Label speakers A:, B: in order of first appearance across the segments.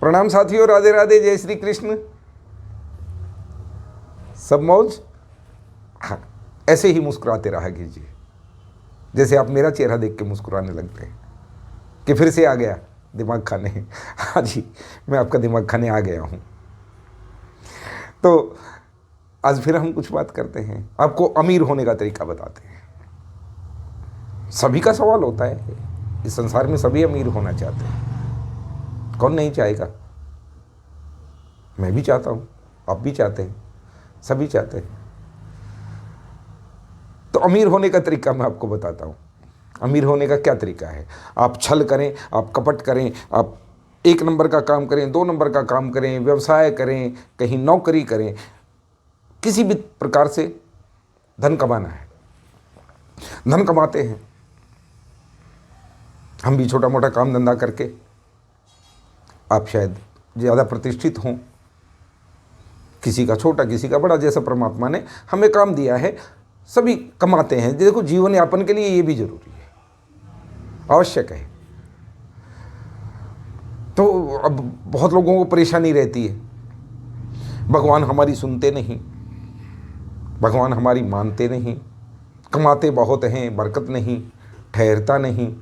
A: प्रणाम साथियों, राधे राधे, जय श्री कृष्ण। सब मौज? हाँ, ऐसे ही मुस्कुराते रहा कीजिए, जैसे आप मेरा चेहरा देख के मुस्कुराने लगते हैं कि फिर से आ गया दिमाग खाने। हाँ जी, मैं आपका दिमाग खाने आ गया हूँ। तो आज फिर हम कुछ बात करते हैं, आपको अमीर होने का तरीका बताते हैं। सभी का सवाल होता है, इस संसार में सभी अमीर होना चाहते हैं, कौन नहीं चाहेगा? मैं भी चाहता हूँ, आप भी चाहते हैं, सभी चाहते हैं। तो अमीर होने का तरीका मैं आपको बताता हूँ। अमीर होने का क्या तरीका है? आप छल करें, आप कपट करें, आप 1 नंबर का काम करें, 2 नंबर का काम करें, व्यवसाय करें, कहीं नौकरी करें, किसी भी प्रकार से धन कमाना है। धन कमाते हैं हम भी छोटा मोटा काम धंधा करके। आप शायद ज़्यादा प्रतिष्ठित हों, किसी का छोटा किसी का बड़ा, जैसा परमात्मा ने हमें काम दिया है। सभी कमाते हैं। देखो, जीवन यापन के लिए ये भी जरूरी है, आवश्यक है। तो अब बहुत लोगों को परेशानी रहती है, भगवान हमारी सुनते नहीं, भगवान हमारी मानते नहीं, कमाते बहुत हैं, बरकत नहीं, ठहरता नहीं।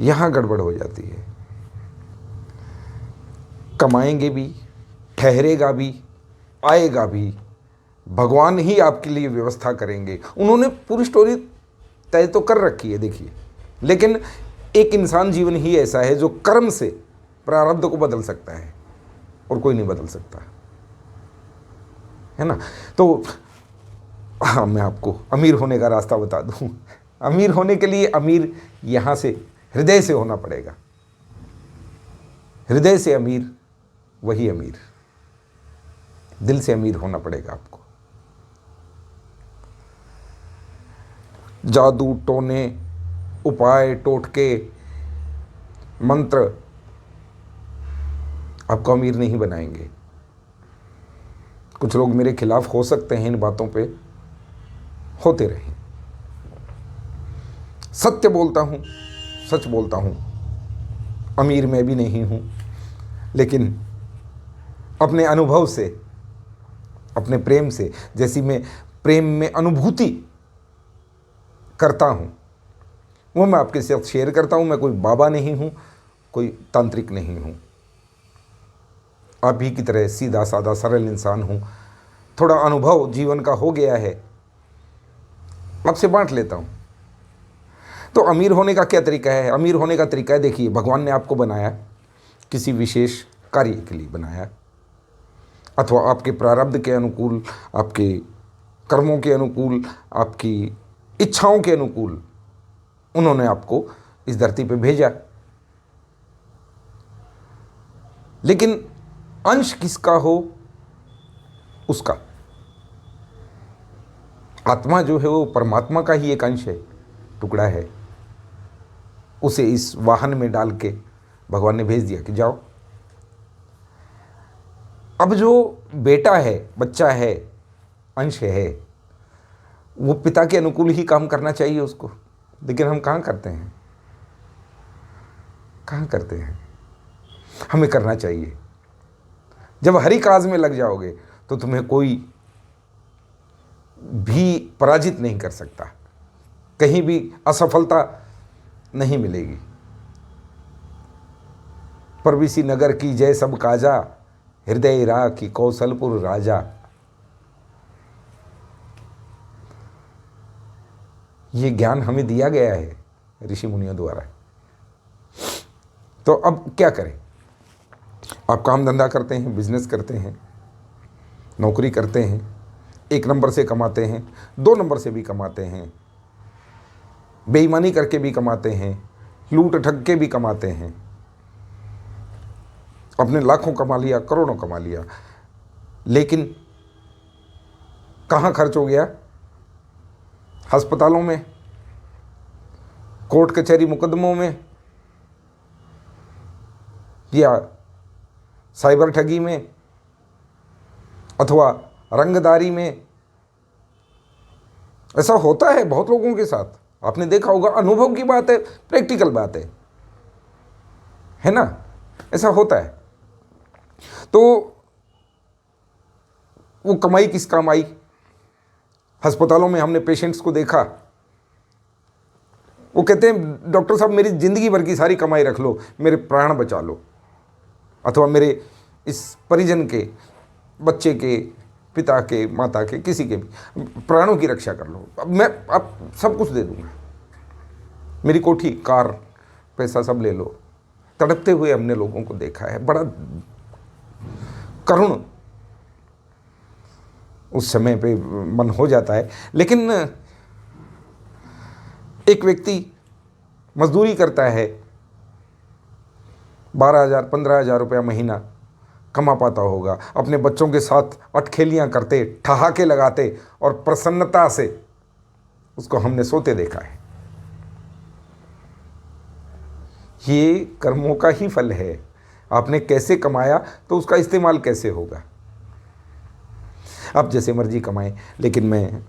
A: यहाँ गड़बड़ हो जाती है। कमाएंगे भी, ठहरेगा भी, आएगा भी, भगवान ही आपके लिए व्यवस्था करेंगे। उन्होंने पूरी स्टोरी तय तो कर रखी है, देखिए। लेकिन एक इंसान जीवन ही ऐसा है जो कर्म से प्रारब्ध को बदल सकता है और कोई नहीं बदल सकता, है ना। तो हाँ, मैं आपको अमीर होने का रास्ता बता दूं। अमीर होने के लिए अमीर यहाँ से, हृदय से होना पड़ेगा। हृदय से अमीर वही अमीर, दिल से अमीर होना पड़ेगा आपको। जादू टोने, उपाय, टोटके, मंत्र आपको अमीर नहीं बनाएंगे। कुछ लोग मेरे खिलाफ हो सकते हैं इन बातों पे, होते रहें। सत्य बोलता हूँ, सच बोलता हूँ। अमीर मैं भी नहीं हूँ, लेकिन अपने अनुभव से, अपने प्रेम से, जैसी मैं प्रेम में अनुभूति करता हूँ, वो मैं आपके साथ शेयर करता हूँ। मैं कोई बाबा नहीं हूँ, कोई तांत्रिक नहीं हूँ, आप ही की तरह सीधा साधा सरल इंसान हूँ। थोड़ा अनुभव जीवन का हो गया है, आपसे बांट लेता हूँ। तो अमीर होने का क्या तरीका है? अमीर होने का तरीका है, देखिए, भगवान ने आपको बनाया, किसी विशेष कार्य के लिए बनाया, अथवा आपके प्रारब्ध के अनुकूल, आपके कर्मों के अनुकूल, आपकी इच्छाओं के अनुकूल उन्होंने आपको इस धरती पे भेजा। लेकिन अंश किसका हो? उसका। आत्मा जो है वो परमात्मा का ही एक अंश है, टुकड़ा है। उसे इस वाहन में डाल के भगवान ने भेज दिया कि जाओ। अब जो बेटा है, बच्चा है, अंश है, वो पिता के अनुकूल ही काम करना चाहिए उसको। लेकिन हम कहाँ करते हैं? कहाँ करते हैं? हमें करना चाहिए। जब हरि काज में लग जाओगे तो तुम्हें कोई भी पराजित नहीं कर सकता, कहीं भी असफलता नहीं मिलेगी। परविसी नगर की जय सब काजा, हृदय राखी कौशलपुर राजा। ये ज्ञान हमें दिया गया है ऋषि मुनियों द्वारा। तो अब क्या करें? आप काम धंधा करते हैं, बिजनेस करते हैं, नौकरी करते हैं, 1 नंबर से कमाते हैं, 2 नंबर से भी कमाते हैं, बेईमानी करके भी कमाते हैं, लूट ठग के भी कमाते हैं। अपने लाखों कमा लिया, करोड़ों कमा लिया, लेकिन कहाँ खर्च हो गया? अस्पतालों में, कोर्ट कचहरी मुकदमों में, या साइबर ठगी में, अथवा रंगदारी में। ऐसा होता है बहुत लोगों के साथ। आपने देखा होगा, अनुभव की बात है, प्रैक्टिकल बात है ना, ऐसा होता है। तो वो कमाई किस काम आई? अस्पतालों में हमने पेशेंट्स को देखा, वो कहते हैं डॉक्टर साहब मेरी ज़िंदगी भर की सारी कमाई रख लो, मेरे प्राण बचा लो, अथवा मेरे इस परिजन के, बच्चे के, पिता के, माता के, किसी के भी प्राणों की रक्षा कर लो, अब मैं अब सब कुछ दे दूंगा, मेरी कोठी, कार, पैसा सब ले लो। तड़पते हुए हमने लोगों को देखा है, बड़ा करुण उस समय पे मन हो जाता है। लेकिन एक व्यक्ति मजदूरी करता है, 12,000 15,000 रुपया महीना कमा पाता होगा, अपने बच्चों के साथ अटखेलियाँ करते, ठहाके लगाते और प्रसन्नता से उसको हमने सोते देखा है। ये कर्मों का ही फल है। आपने कैसे कमाया तो उसका इस्तेमाल कैसे होगा। आप जैसे मर्जी कमाएं, लेकिन मैं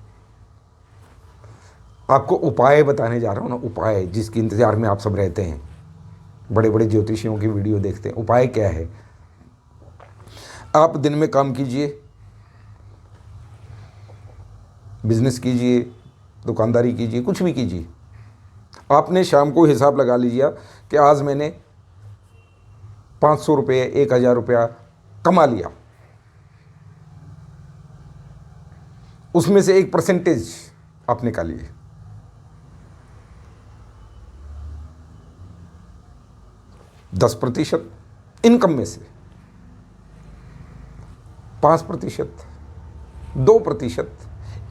A: आपको उपाय बताने जा रहा हूँ ना, उपाय जिसके इंतज़ार में आप सब रहते हैं, बड़े बड़े ज्योतिषियों की वीडियो देखते हैं। उपाय क्या है? आप दिन में काम कीजिए, बिजनेस कीजिए, दुकानदारी कीजिए, कुछ भी कीजिए। आपने शाम को हिसाब लगा लीजिए कि आज मैंने 500 रुपये, 1,000 रुपया कमा लिया, उसमें से एक परसेंटेज आप निकालिए। दस प्रतिशत इनकम में से, 5%, 2%,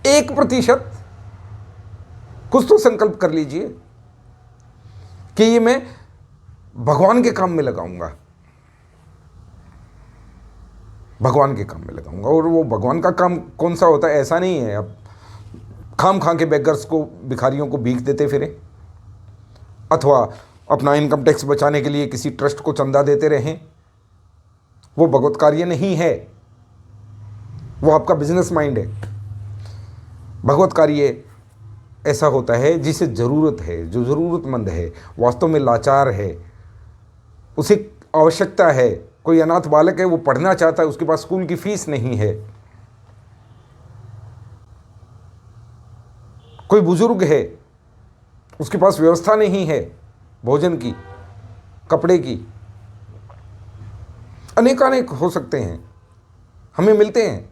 A: 1%, कुछ तो संकल्प कर लीजिए कि ये मैं भगवान के काम में लगाऊंगा, भगवान के काम में लगाऊंगा। और वो भगवान का काम कौन सा होता है? ऐसा नहीं है अब खाम खा के बेगर्स को, भिखारियों को भीख देते फिरें, अथवा अपना इनकम टैक्स बचाने के लिए किसी ट्रस्ट को चंदा देते रहें। वो भगवत कार्य नहीं है, वो आपका बिजनेस माइंड है। भगवत कार्य ऐसा होता है जिसे ज़रूरत है, जो ज़रूरतमंद है, वास्तव में लाचार है, उसे आवश्यकता है। कोई अनाथ बालक है, वो पढ़ना चाहता है, उसके पास स्कूल की फीस नहीं है। कोई बुजुर्ग है, उसके पास व्यवस्था नहीं है भोजन की, कपड़े की, अनेकानेक हो सकते हैं, हमें मिलते हैं,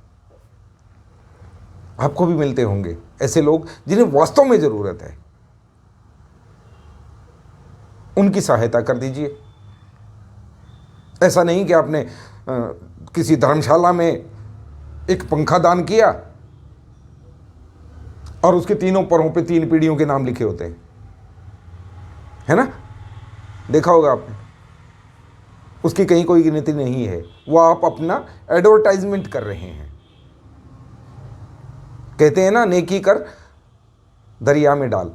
A: आपको भी मिलते होंगे ऐसे लोग जिन्हें वास्तव में ज़रूरत है। उनकी सहायता कर दीजिए। ऐसा नहीं कि आपने किसी धर्मशाला में एक पंखा दान किया और उसके तीनों परों पे 3 पीढ़ियों के नाम लिखे होते हैं, है ना, देखा होगा आपने। उसकी कहीं कोई गिनती नहीं है, वो आप अपना एडवर्टाइजमेंट कर रहे हैं। कहते हैं ना, नेकी कर दरिया में डाल।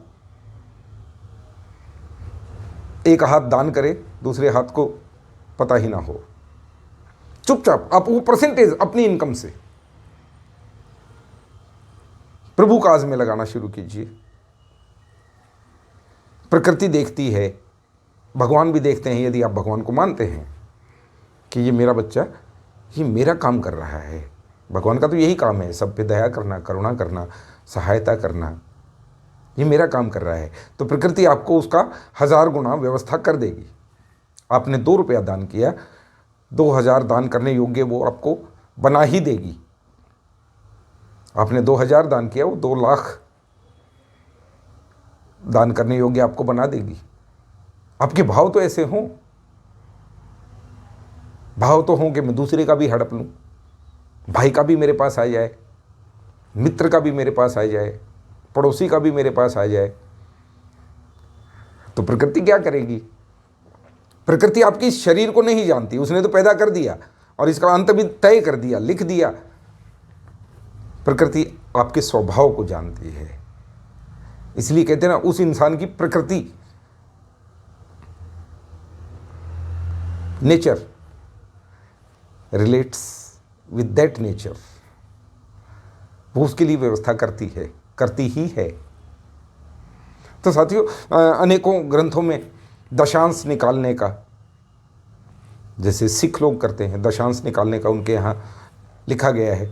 A: एक हाथ दान करे, दूसरे हाथ को पता ही ना हो। चुपचाप आप वो परसेंटेज अपनी इनकम से प्रभु काज में लगाना शुरू कीजिए। प्रकृति देखती है, भगवान भी देखते हैं, यदि आप भगवान को मानते हैं कि ये मेरा बच्चा, ये मेरा काम कर रहा है। भगवान का तो यही काम है, सब पे दया करना, करुणा करना, सहायता करना, ये मेरा काम कर रहा है। तो प्रकृति आपको उसका 1000 गुना व्यवस्था कर देगी। आपने 2 रुपया दान किया, 2000 दान करने योग्य वो आपको बना ही देगी। आपने 2000 दान किया, वो 2 लाख दान करने योग्य आपको बना देगी। आपके भाव तो ऐसे हों, भाव तो हों कि मैं दूसरे का भी हड़प लूँ, भाई का भी मेरे पास आ जाए, मित्र का भी मेरे पास आ जाए, पड़ोसी का भी मेरे पास आ जाए। तो प्रकृति क्या करेगी? प्रकृति आपकी इस शरीर को नहीं जानती, उसने तो पैदा कर दिया और इसका अंत भी तय कर दिया, लिख दिया। प्रकृति आपके स्वभाव को जानती है। इसलिए कहते हैं ना, उस इंसान की प्रकृति, nature relates with that nature, वो उसके लिए व्यवस्था करती है, करती ही है। तो साथियों, अनेकों ग्रंथों में दशांश निकालने का, जैसे सिख लोग करते हैं, दशांश निकालने का उनके यहाँ लिखा गया है।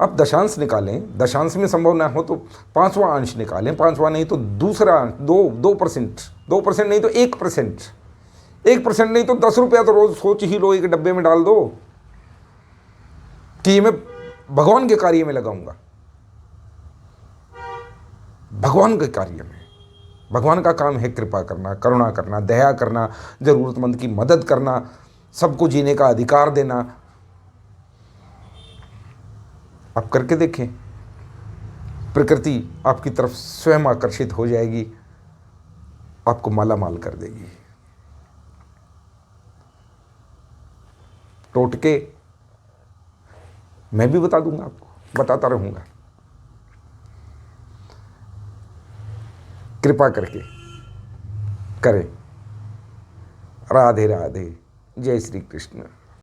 A: अब दशांश निकालें, दशांश में संभव ना हो तो पांचवा अंश निकालें, पांचवा नहीं तो दूसरा अंश, 2% 2% नहीं तो 1%, 1% नहीं तो 10 रुपया तो रोज सोच ही लो, एक डब्बे में डाल दो कि ये मैं भगवान के कार्य में लगाऊंगा, भगवान के कार्य में। भगवान का काम है कृपा करना, करुणा करना, दया करना, जरूरतमंद की मदद करना, सबको जीने का अधिकार देना। आप करके देखें, प्रकृति आपकी तरफ स्वयं आकर्षित हो जाएगी, आपको माला माल कर देगी। टोटके मैं भी बता दूंगा, आपको बताता रहूंगा। कृपा करके करें। राधे राधे, जय श्री कृष्ण।